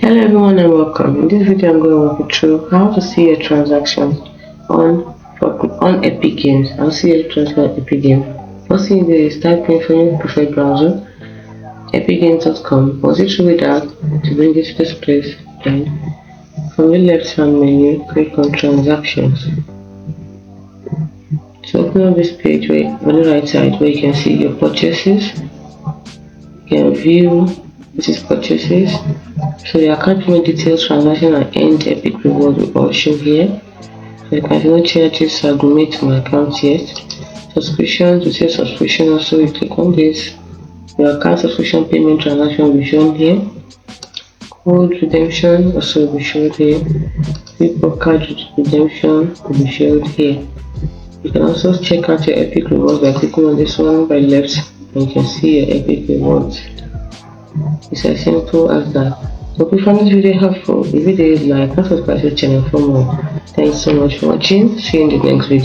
Hello everyone and welcome. In this video I'm going to walk you through how to see your transactions on Epic Games. I'll see your transaction on Epic Games. First thing you do is type in from your preferred browser epicgames.com. Once you through it out to bring you to this place, then from the left hand menu click on transactions. So open up this page where on the right side where you can see your purchases. You can view this is purchases. So the account payment details, transaction and end Epic reward will all show here. So you can see no charges have been made to my account yet. Subscriptions, we say subscription also, you click on this. Your account subscription payment transaction will be shown here. Code redemption also will be shown here. People card redemption will be shown here. You can also check out your Epic rewards by clicking on this one by left and you can see your Epic rewards. It's as simple as that. So if you found this video helpful, if it is, like and subscribe to the channel for more. Thanks so much for watching. See you in the next video.